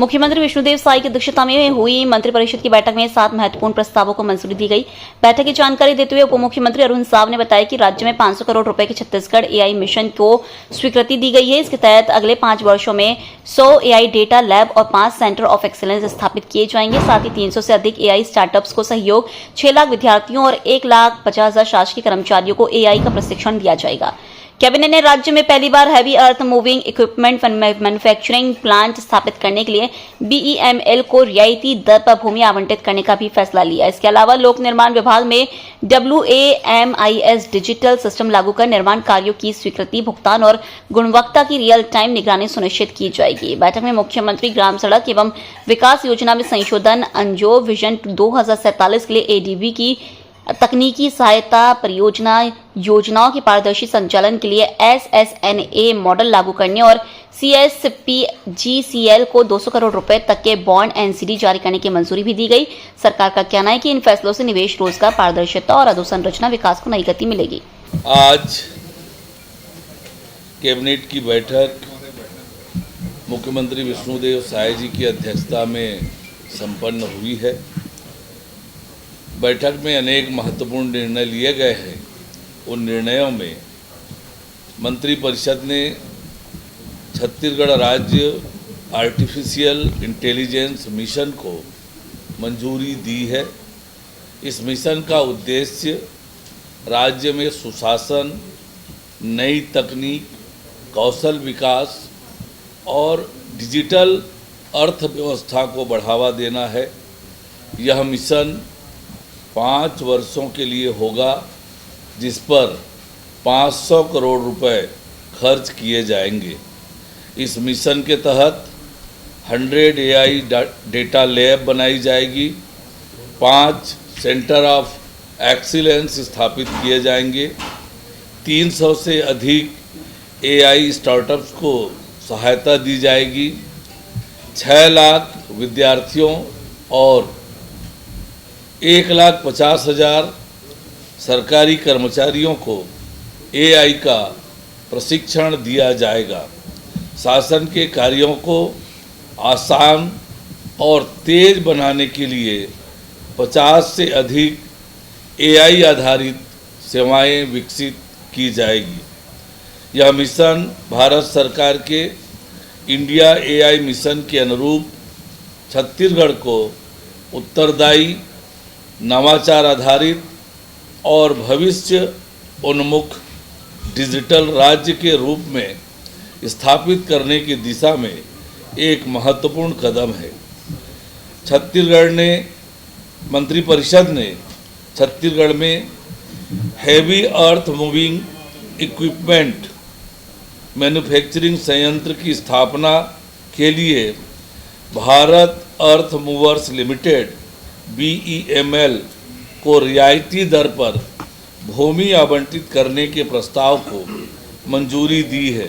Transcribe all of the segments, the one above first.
मुख्यमंत्री विष्णुदेव साई की अध्यक्षता में हुई मंत्रिपरिषद की बैठक में 7 महत्वपूर्ण प्रस्तावों को मंजूरी दी गई। बैठक की जानकारी देते हुए उप मुख्यमंत्री अरुण साव ने बताया कि राज्य में 500 करोड़ रुपए के छत्तीसगढ़ एआई मिशन को स्वीकृति दी गई है। इसके तहत अगले 5 वर्षों में 100 एआई डेटा लैब और 5 सेंटर ऑफ एक्सीलेंस स्थापित किए जाएंगे। साथ ही 300 से अधिक एआई स्टार्टअप्स को सहयोग, 6 लाख विद्यार्थियों और 1,50,000 शासकीय कर्मचारियों को एआई का प्रशिक्षण दिया जाएगा। कैबिनेट ने राज्य में पहली बार heavy earth moving equipment manufacturing plant स्थापित करने के लिए बीईएमएल को रियायती दर पर भूमि आवंटित करने का भी फैसला लिया। इसके अलावा लोक निर्माण विभाग में WAMIS डिजिटल सिस्टम लागू कर निर्माण कार्यों की स्वीकृति, भुगतान और गुणवत्ता की रियल टाइम निगरानी सुनिश्चित की जाएगी। बैठक में मुख्यमंत्री ग्राम सड़क एवं विकास योजना में संशोधन, अंजो विजन 2047 के लिए ADB की तकनीकी सहायता परियोजना, योजनाओं के पारदर्शी संचालन के लिए SSNA मॉडल लागू करने और CSPGCL को 200 करोड़ रुपए तक के बॉन्ड NCD जारी करने की मंजूरी भी दी गई। सरकार का कहना है कि इन फैसलों से निवेश, रोजगार, पारदर्शिता और अधोसंरचना विकास को नई गति मिलेगी। आज कैबिनेट की बैठक मुख्यमंत्री विष्णुदेव साई जी की अध्यक्षता में संपन्न हुई है। बैठक में अनेक महत्वपूर्ण निर्णय लिए गए हैं। उन निर्णयों में मंत्रिपरिषद ने छत्तीसगढ़ राज्य आर्टिफिशियल इंटेलिजेंस मिशन को मंजूरी दी है। इस मिशन का उद्देश्य राज्य में सुशासन, नई तकनीक, कौशल विकास और डिजिटल अर्थव्यवस्था को बढ़ावा देना है। यह मिशन 5 वर्षों के लिए होगा, जिस पर 500 करोड़ रुपए खर्च किए जाएंगे। इस मिशन के तहत 100 एआई डेटा लैब बनाई जाएगी, 5 सेंटर ऑफ एक्सीलेंस स्थापित किए जाएंगे, 300 से अधिक एआई स्टार्टअप्स को सहायता दी जाएगी, 6 लाख विद्यार्थियों और 1,50,000 सरकारी कर्मचारियों को एआई का प्रशिक्षण दिया जाएगा। शासन के कार्यों को आसान और तेज बनाने के लिए 50 से अधिक एआई आधारित सेवाएं विकसित की जाएगी। यह मिशन भारत सरकार के इंडिया एआई मिशन के अनुरूप छत्तीसगढ़ को उत्तरदायी, नवाचार आधारित और भविष्य उन्मुख डिजिटल राज्य के रूप में स्थापित करने की दिशा में एक महत्वपूर्ण कदम है। मंत्रिपरिषद ने छत्तीसगढ़ में heavy earth moving equipment manufacturing संयंत्र की स्थापना के लिए भारत अर्थ मूवर्स लिमिटेड BEML को रियायती दर पर भूमि आवंटित करने के प्रस्ताव को मंजूरी दी है।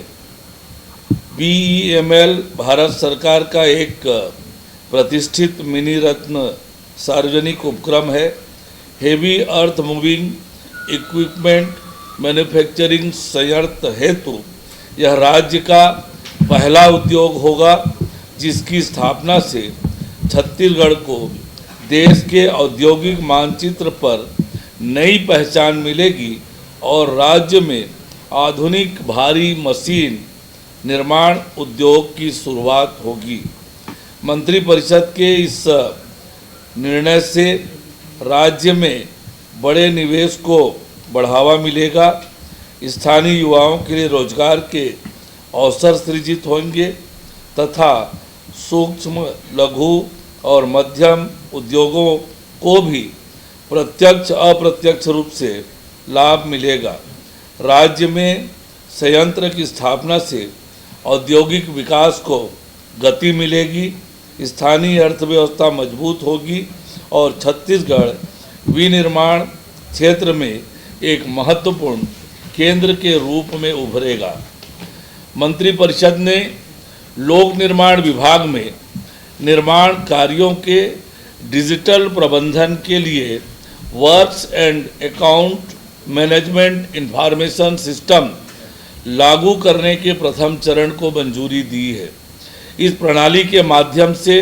BEML भारत सरकार का एक प्रतिष्ठित मिनी रत्न सार्वजनिक उपक्रम है। हेवी अर्थ मूविंग इक्विपमेंट मैन्युफैक्चरिंग संयंत्र हेतु यह राज्य का पहला उद्योग होगा, जिसकी स्थापना से छत्तीसगढ़ को देश के औद्योगिक मानचित्र पर नई पहचान मिलेगी और राज्य में आधुनिक भारी मशीन निर्माण उद्योग की शुरुआत होगी। मंत्रिपरिषद के इस निर्णय से राज्य में बड़े निवेश को बढ़ावा मिलेगा, स्थानीय युवाओं के लिए रोजगार के अवसर सृजित होंगे तथा सूक्ष्म, लघु और मध्यम उद्योगों को भी प्रत्यक्ष अप्रत्यक्ष रूप से लाभ मिलेगा। राज्य में संयंत्र की स्थापना से औद्योगिक विकास को गति मिलेगी, स्थानीय अर्थव्यवस्था मजबूत होगी और छत्तीसगढ़ विनिर्माण क्षेत्र में एक महत्वपूर्ण केंद्र के रूप में उभरेगा। मंत्रिपरिषद ने लोक निर्माण विभाग में निर्माण कार्यों के डिजिटल प्रबंधन के लिए works and account management information system लागू करने के प्रथम चरण को मंजूरी दी है। इस प्रणाली के माध्यम से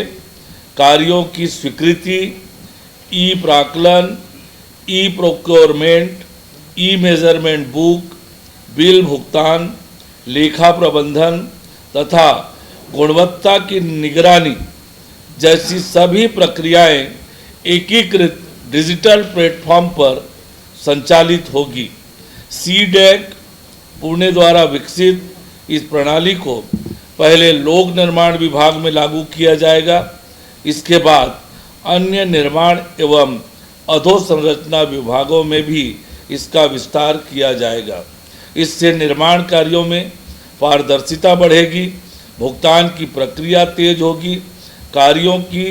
कार्यों की स्वीकृति, ई प्राक्कलन, ई प्रोक्योरमेंट, ई मेजरमेंट बुक, बिल भुगतान, लेखा प्रबंधन तथा गुणवत्ता की निगरानी जैसी सभी प्रक्रियाएं एकीकृत डिजिटल प्लेटफॉर्म पर संचालित होगी। सीडैक पुणे द्वारा विकसित इस प्रणाली को पहले लोक निर्माण विभाग में लागू किया जाएगा। इसके बाद अन्य निर्माण एवं अधोसंरचना विभागों में भी इसका विस्तार किया जाएगा। इससे निर्माण कार्यों में पारदर्शिता बढ़ेगी, भुगतान की प्रक्रिया तेज होगी, कार्यों की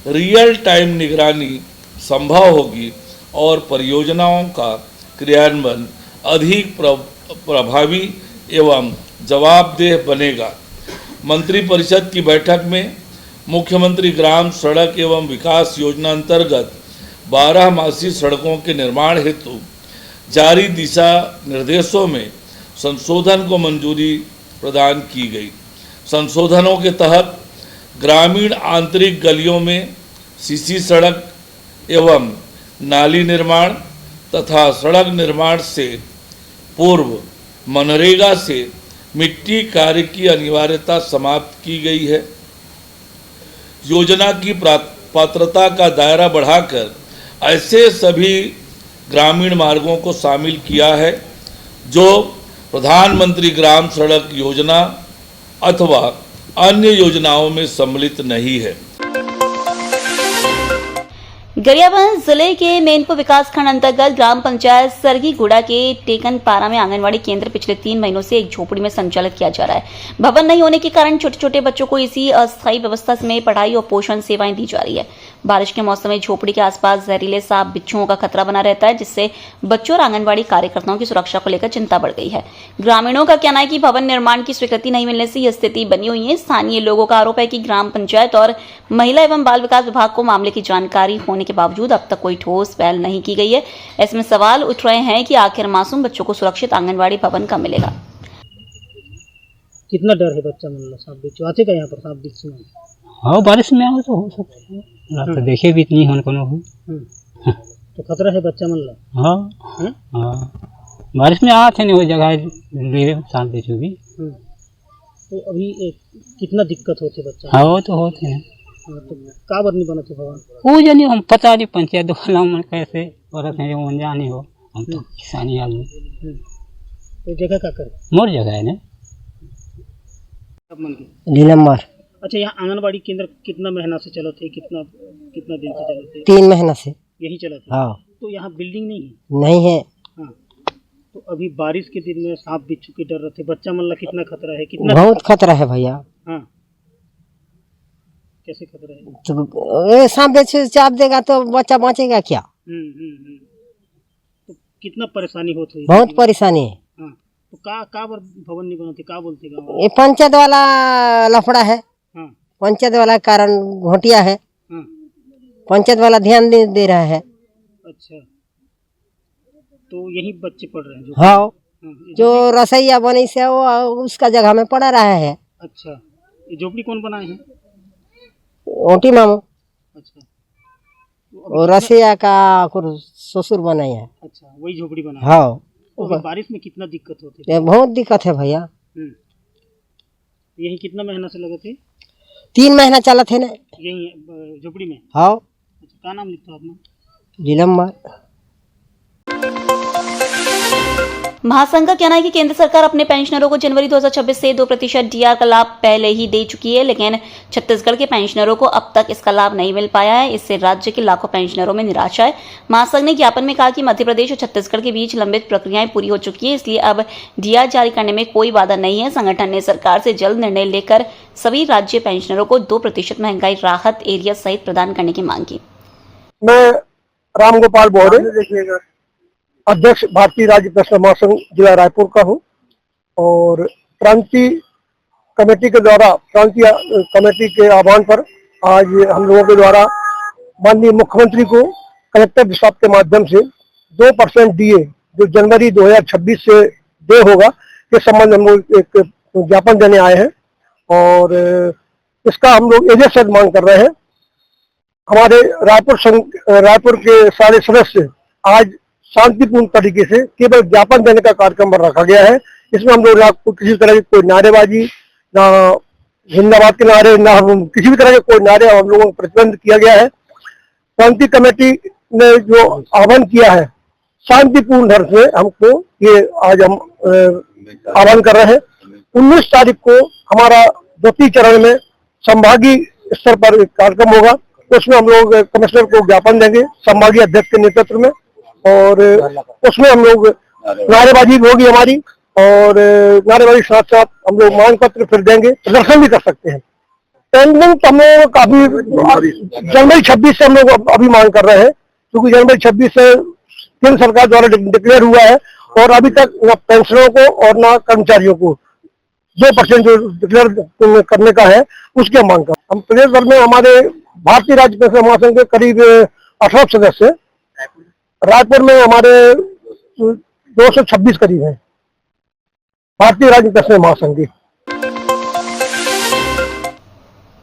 रियल टाइम निगरानी संभव होगी और परियोजनाओं का क्रियान्वयन अधिक प्रभावी एवं जवाबदेह बनेगा। मंत्रिपरिषद की बैठक में मुख्यमंत्री ग्राम सड़क एवं विकास योजना अंतर्गत 12 मासी सड़कों के निर्माण हेतु जारी दिशा निर्देशों में संशोधन को मंजूरी प्रदान की गई। संशोधनों के तहत ग्रामीण आंतरिक गलियों में सीसी सड़क एवं नाली निर्माण तथा सड़क निर्माण से पूर्व मनरेगा से मिट्टी कार्य की अनिवार्यता समाप्त की गई है। योजना की पात्रता का दायरा बढ़ाकर ऐसे सभी ग्रामीण मार्गों को शामिल किया है जो प्रधानमंत्री ग्राम सड़क योजना अथवा अन्य योजनाओं में सम्मिलित नहीं है। गरियाबंद जिले के मेनपुर विकासखंड अंतर्गत ग्राम पंचायत सरगीगुड़ा के टेकनपारा में आंगनवाड़ी केंद्र पिछले 3 महीनों से एक झोपड़ी में संचालित किया जा रहा है। भवन नहीं होने के कारण छोटे छोटे बच्चों को इसी अस्थायी व्यवस्था में पढ़ाई और पोषण सेवाएं दी जा रही है। बारिश के मौसम में झोपड़ी के आसपास जहरीले सांप बिच्छुओं का खतरा बना रहता है, जिससे बच्चों और आंगनवाड़ी कार्यकर्ताओं की सुरक्षा को लेकर चिंता बढ़ गई है। ग्रामीणों का कहना है कि भवन निर्माण की स्वीकृति नहीं मिलने से यह स्थिति बनी हुई है। स्थानीय लोगों का आरोप है कि ग्राम पंचायत और महिला एवं बाल विकास विभाग को मामले की जानकारी होने के बावजूद अब तक कोई ठोस पहल नहीं की गई है। इसमें सवाल उठ रहे हैं कि आखिर मासूम बच्चों को सुरक्षित आंगनवाड़ी भवन कब मिलेगा। कितना डर है बच्चा मतलब सांप बिच्छू आते का यहाँ पर सांप बिच्छू? हाँ, बारिश में आओ तो हो सकता है। तो देखे भी इतनी होने को हो तो खतरा है बच्चा मतलब। हाँ हाँ, बारिश में आते नहीं वो जगह सांप बिच्छू भी। तो अभी कितना दिक्कत होती है बच्चा? हाँ, वो तो होते हैं। तो का बरनी बना थे भवन? वो जानी हम पता नहीं पंचायत वाला मन कैसे औरत है जो अनजानी हो, हम तो किसानी आदमी। तो जगह का कर मोर जगह है ना नीलम्बर। अच्छा, यहाँ आंगनबाड़ी केंद्र कितना महीना से चला थे? कितना दिन से चला थे? 3 महीना से यही चला था। हाँ। तो यहाँ बिल्डिंग नहीं है? नहीं है। हाँ। तो अभी बारिश के दिन में सांप बिच्छू के डर रहते, बच्चा मतलब कितना खतरा है? कितना बहुत खतरा है भैया। हाँ, कैसे खतरा है? तो सांप बिच्छू चाप देगा तो बच्चा बचेगा क्या? तो कितना परेशानी होती है? बहुत परेशानी है। हाँ, तो का भवन नहीं बनाते, का बोलते गाँव? ये पंचायत वाला लफड़ा है। हाँ। पंचायत वाला कारण घोटिया है। हाँ। पंचायत वाला ध्यान नहीं दे रहा है। अच्छा, तो यही बच्चे पढ़ रहे हैं जो? हाँ, हाँ, जो रसैया बनी से वो उसका जगह में पढ़ा रहा है। अच्छा, ये झोपड़ी कौन बनाए हैं? ओटी मामू। अच्छा, और रसैया का ससुर बनाई है। अच्छा, वही झोपड़ी बनाए। हाँ। तो अभी बारिश में कितना दिक्कत होती है? ये बहुत दिक्कत है भैया। यही कितना महीना से लगे थे? 3 महीना चला थे ना यही झोपड़ी में। हाँ। अच्छा, क्या नाम लिखा आपने? नीलम्बर। महासंघ का कहना है कि केंद्र सरकार अपने पेंशनरों को जनवरी 2026 से 2% डीआर का लाभ पहले ही दे चुकी है, लेकिन छत्तीसगढ़ के पेंशनरों को अब तक इसका लाभ नहीं मिल पाया है। इससे राज्य के लाखों पेंशनरों में निराशा है। महासंघ ने ज्ञापन में कहा कि मध्य प्रदेश और छत्तीसगढ़ के बीच लंबित प्रक्रियाएं पूरी हो चुकी है, इसलिए अब डीआर जारी करने में कोई बाधा नहीं है। संगठन ने सरकार से जल्द निर्णय लेकर सभी राज्य पेंशनरों को 2% महंगाई राहत एरिया सहित प्रदान करने की मांग की। मैं रामगोपाल बोहरे, अध्यक्ष भारतीय राज्य पेंशनर महासंघ जिला रायपुर का हूं और क्रांति कमेटी के द्वारा, क्रांति कमेटी के आह्वान पर आज हम लोगों के द्वारा माननीय मुख्यमंत्री को कलेक्टर विभाग के माध्यम से 2% डीए जो जनवरी 2026 से दे होगा के संबंध में हम लोग एक ज्ञापन देने आए हैं। और इसका हम लोग एजेंट से मांग कर रहे हैं। हमारे रायपुर के सारे सदस्य आज शांतिपूर्ण तरीके से केवल ज्ञापन देने का कार्यक्रम रखा गया है। इसमें हम लोग ना किसी तरह की कोई नारेबाजी, ना जिंदाबाद के नारे, ना किसी भी तरह के कोई नारे हम लोगों को प्रतिबंध किया गया है। क्रांति कमेटी ने जो आह्वान किया है शांतिपूर्ण ढंग से, हमको ये आज हम आह्वान कर रहे हैं। 19 तारीख को हमारा द्वितीय चरण में संभागीय स्तर पर एक कार्यक्रम होगा, उसमें हम लोग कमिश्नर को ज्ञापन देंगे संभागीय अध्यक्ष के नेतृत्व में, और उसमें हम लोग नारेबाजी भी होगी हमारी, और नारेबाजी के साथ साथ हम लोग मांग पत्र फिर देंगे, प्रदर्शन भी कर सकते हैं। पेंडिंग तो हम लोग काफी जनवरी 26 से हम लोग अभी मांग कर रहे हैं, क्योंकि जनवरी 26 से केंद्र सरकार द्वारा डिक्लेयर हुआ है, और अभी तक न पेंशनरों को और न कर्मचारियों को 2% जो डिक्लेयर करने का है उसकी हम मांग कर। हम प्रदेश भर में हमारे भारतीय राज्य पेंशन महासंघ के करीब 18 सदस्य, रायपुर में हमारे 226 करीब हैं भारतीय राज्य पेंशन महासंघ की।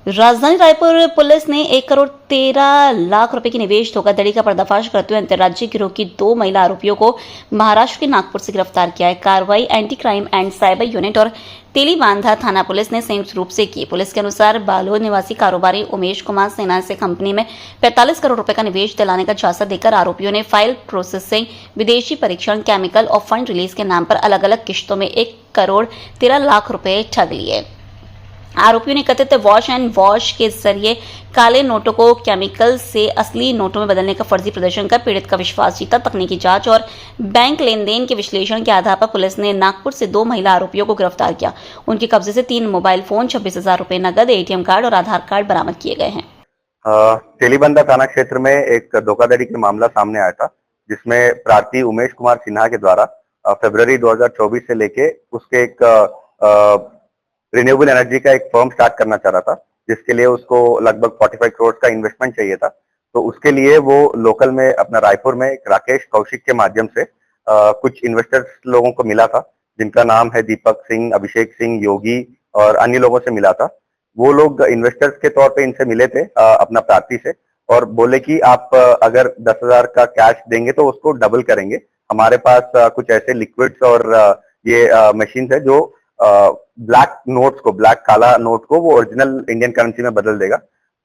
राजधानी रायपुर पुलिस ने 1 करोड़ 13 लाख रुपए की निवेश धोखाधड़ी का पर्दाफाश करते हुए अंतर्राज्यीय गिरोह की 2 महिला आरोपियों को महाराष्ट्र के नागपुर से गिरफ्तार किया है। कार्रवाई anti crime and cyber unit और तेलीबांधा थाना पुलिस ने संयुक्त रूप से की। पुलिस के अनुसार बालोद निवासी कारोबारी उमेश कुमार सिन्हा से कंपनी में 45 करोड़ रुपए का निवेश दिलाने का झांसा देकर आरोपियों ने फाइल प्रोसेसिंग, विदेशी परीक्षण, केमिकल और फंड रिलीज के नाम पर अलग अलग किश्तों में 1 करोड़ 13 लाख रुपए ठग लिए। आरोपियों ने कथित वॉश एंड वॉश के जरिए काले नोटों को केमिकल से असली नोटों में बदलने का फर्जी प्रदर्शन कर पीड़ित का विश्वास जीता। तकनीकी जांच और बैंक लेन देन के विश्लेषण के आधार पर पुलिस ने नागपुर से 2 महिला आरोपियों को गिरफ्तार किया। उनके कब्जे से 3 मोबाइल फोन, 26,000 रुपए नगद, ATM कार्ड और आधार कार्ड बरामद किए गए हैं। तेलीबंधा थाना क्षेत्र में एक धोखाधड़ी का मामला सामने आया था, जिसमें प्रार्थी उमेश कुमार सिन्हा के द्वारा फरवरी 2024 से लेके उसके एक रिन्यूएबल एनर्जी का एक फर्म स्टार्ट करना चाह रहा था, जिसके लिए उसको लगभग 45 करोड़ का इन्वेस्टमेंट चाहिए था। तो उसके लिए वो लोकल में अपना रायपुर में एक राकेश कौशिक के माध्यम से कुछ इन्वेस्टर्स लोगों को मिला था, जिनका नाम है दीपक सिंह, अभिषेक सिंह, योगी और अन्य लोगों से मिला था। वो लोग इन्वेस्टर्स के तौर पे इनसे मिले थे अपना प्रार्थी से, और बोले कि आप अगर 10,000 का कैश देंगे तो उसको डबल करेंगे। हमारे पास कुछ ऐसे लिक्विड्स और ये मशीन है जो ब्लैक नोट्स को, ब्लैक काला नोट को वो ओरिजिनल इंडियन करेंसी में बदल देगा।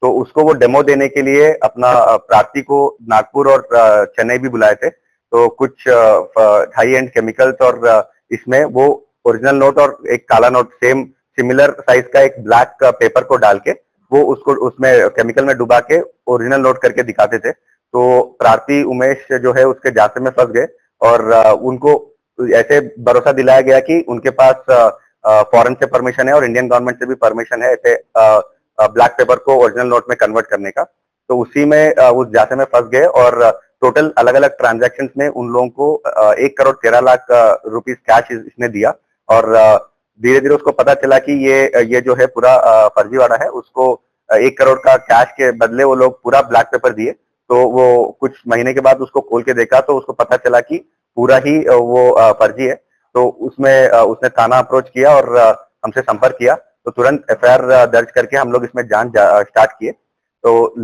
तो उसको वो डेमो देने के लिए अपना प्रार्थी को नागपुर और चेन्नई भी बुलाए थे। तो कुछ हाई एंड केमिकल्स और इसमें वो ओरिजिनल नोट और एक काला नोट सेम सिमिलर साइज का एक ब्लैक पेपर को डाल के वो उसको उसमें केमिकल में डुबा के ओरिजिनल नोट करके दिखाते थे। तो प्रार्थी उमेश जो है उसके जासे में फंस गए, और उनको ऐसे भरोसा दिलाया गया कि उनके पास फॉरेन से परमिशन है और इंडियन गवर्नमेंट से भी परमिशन है ऐसे ब्लैक पेपर को ओरिजिनल नोट में कन्वर्ट करने का। तो उसी में उस जासे में फंस गए, और टोटल अलग अलग ट्रांजैक्शंस में उन लोगों को 1 करोड़ 13 लाख रुपीस कैश इसने दिया। और धीरे धीरे उसको पता चला कि ये जो है पूरा फर्जीवाड़ा है। उसको 1 करोड़ का कैश के बदले वो लोग पूरा ब्लैक पेपर दिए। तो वो कुछ महीने के बाद उसको खोल के देखा तो उसको पता चला कि पूरा ही वो फर्जी है। तो उसमें उसने थाना अप्रोच किया और हमसे संपर्क किया, तो तुरंत FIR दर्ज करके हम लोग इसमें जांच स्टार्ट किए। तो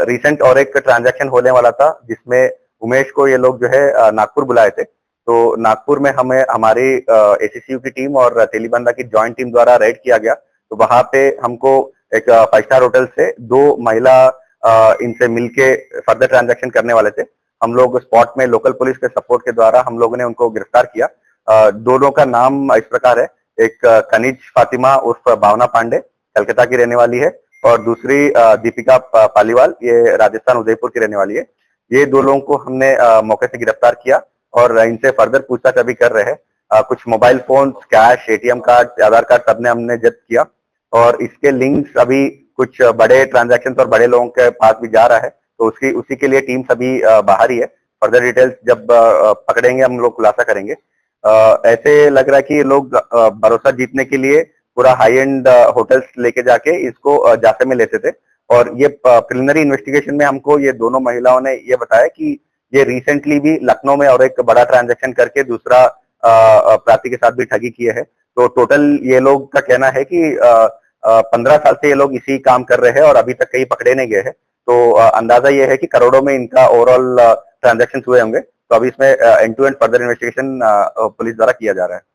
रिसेंट और एक ट्रांजैक्शन होने वाला था, जिसमें उमेश को ये लोग जो है नागपुर बुलाए थे। तो नागपुर में हमें हमारी ACCU की टीम और तेलीबंधा की जॉइंट टीम द्वारा रेड किया गया। तो वहां पे हमको एक 5 स्टार होटल से 2 महिला इनसे मिलके फर्दर ट्रांजैक्शन करने वाले थे। हम लोग स्पॉट में लोकल पुलिस के सपोर्ट के द्वारा हम लोगों ने उनको गिरफ्तार किया। दोनों का नाम इस प्रकार है, एक कनिज फातिमा उर्फ भावना पांडे कलकत्ता की रहने वाली है, और दूसरी दीपिका पालीवाल, ये राजस्थान उदयपुर की रहने वाली है। ये 2 लोगों को हमने मौके से गिरफ्तार किया और इनसे फर्दर पूछताछ अभी कर रहे हैं। कुछ mobile phone, cash, ATM card, Aadhaar card सबने हमने जब्त किया, और इसके लिंक्स अभी कुछ बड़े ट्रांजैक्शन और बड़े लोगों के पास भी जा रहा है। तो उसी के लिए टीम सभी बाहर ही है। फर्दर डिटेल्स जब पकड़ेंगे हम लोग खुलासा करेंगे। ऐसे लग रहा है कि ये लोग भरोसा जीतने के लिए पूरा हाई एंड होटल्स लेके जाके इसको जासे में लेते थे। और ये प्रिलिमिनरी इन्वेस्टिगेशन में हमको ये दोनों महिलाओं ने ये बताया कि ये रिसेंटली भी लखनऊ में और एक बड़ा ट्रांजैक्शन करके दूसरा प्रार्थी के साथ भी ठगी किए है। तो टोटल ये लोग का कहना है कि 15 साल से ये लोग इसी काम कर रहे हैं और अभी तक कहीं पकड़े नहीं गए हैं। तो अंदाजा ये है कि करोड़ों में इनका ओवरऑल ट्रांजैक्शन हुए होंगे। तो अभी इसमें end to end further investigation police द्वारा किया जा रहा है।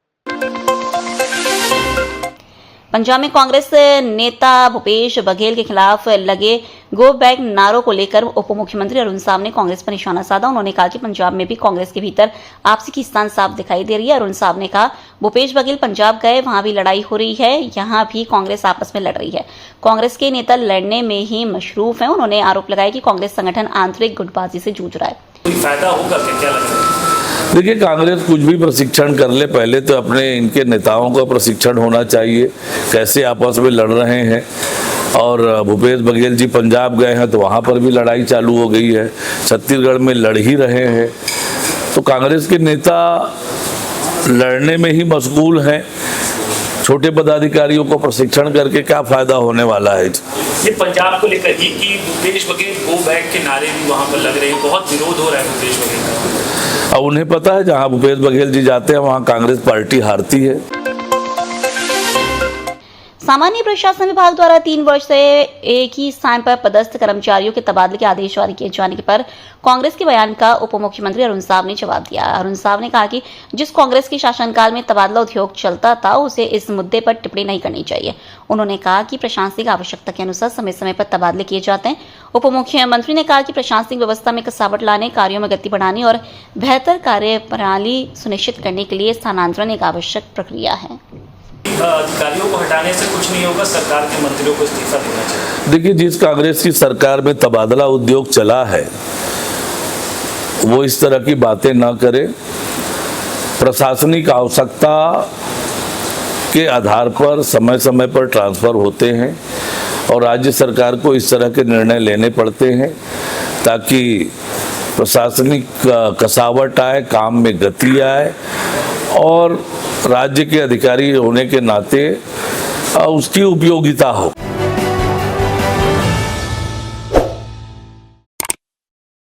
पंजाब में कांग्रेस नेता भूपेश बघेल के खिलाफ लगे गो बैक नारों को लेकर उप मुख्यमंत्री अरुण साव ने कांग्रेस पर निशाना साधा। उन्होंने कहा कि पंजाब में भी कांग्रेस के भीतर आपसी खींचतान साफ दिखाई दे रही है। अरुण साव ने कहा, भूपेश बघेल पंजाब गए, वहां भी लड़ाई हो रही है, यहां भी कांग्रेस आपस में लड़ रही है। कांग्रेस के नेता लड़ने में ही मशरूफ हैं। उन्होंने आरोप लगाया कि कांग्रेस संगठन आंतरिक गुटबाजी से जूझ रहा है। कोई फायदा होगा क्या लग रहा है? देखिए, कांग्रेस कुछ भी प्रशिक्षण कर ले, पहले तो अपने इनके नेताओं का प्रशिक्षण होना चाहिए, कैसे आपस में लड़ रहे हैं। और भूपेश बघेल जी पंजाब गए हैं तो वहाँ पर भी लड़ाई चालू हो गई है, छत्तीसगढ़ में लड़ ही रहे हैं। तो कांग्रेस के नेता लड़ने में ही मशगूल हैं। छोटे पदाधिकारियों को प्रशिक्षण करके क्या फायदा होने वाला है? ये पंजाब को लेकर ही कि भूपेश बघेल गो बैक के नारे भी वहाँ पर लग रहे हैं, बहुत विरोध हो रहा है भूपेश बघेल का। अब उन्हें पता है जहाँ भूपेश बघेल जी जाते हैं वहाँ कांग्रेस पार्टी हारती है। सामान्य प्रशासन विभाग द्वारा 3 वर्ष से एक ही स्थान पर पदस्थ कर्मचारियों के तबादले के आदेश जारी किए जाने पर कांग्रेस के बयान का उप मुख्यमंत्री अरुण साव ने जवाब दिया। अरुण साव ने कहा कि जिस कांग्रेस के शासनकाल में तबादला उद्योग चलता था, उसे इस मुद्दे पर टिप्पणी नहीं करनी चाहिए। उन्होंने कहा कि प्रशासनिक आवश्यकता के अनुसार समय समय पर तबादले किए जाते हैं। उप मुख्यमंत्री ने कहा कि प्रशासनिक व्यवस्था में कसावट लाने, कार्यों में गति बढ़ाने और बेहतर कार्य प्रणाली सुनिश्चित करने के लिए स्थानांतरण एक आवश्यक प्रक्रिया है। अधिकारियों को हटाने से कुछ नहीं होगा, सरकार के मंत्रियों को इस्तीफा देना चाहिए। देखिए, जिस कांग्रेस की सरकार में तबादला उद्योग चला है वो इस तरह की बातें ना करे। प्रशासनिक आवश्यकता के आधार पर समय समय पर ट्रांसफर होते हैं और राज्य सरकार को इस तरह के निर्णय लेने पड़ते हैं ताकि प्रशासनिक कसावट आए, काम में गति आए और राज्य के अधिकारी होने के नाते उसकी उपयोगिता हो।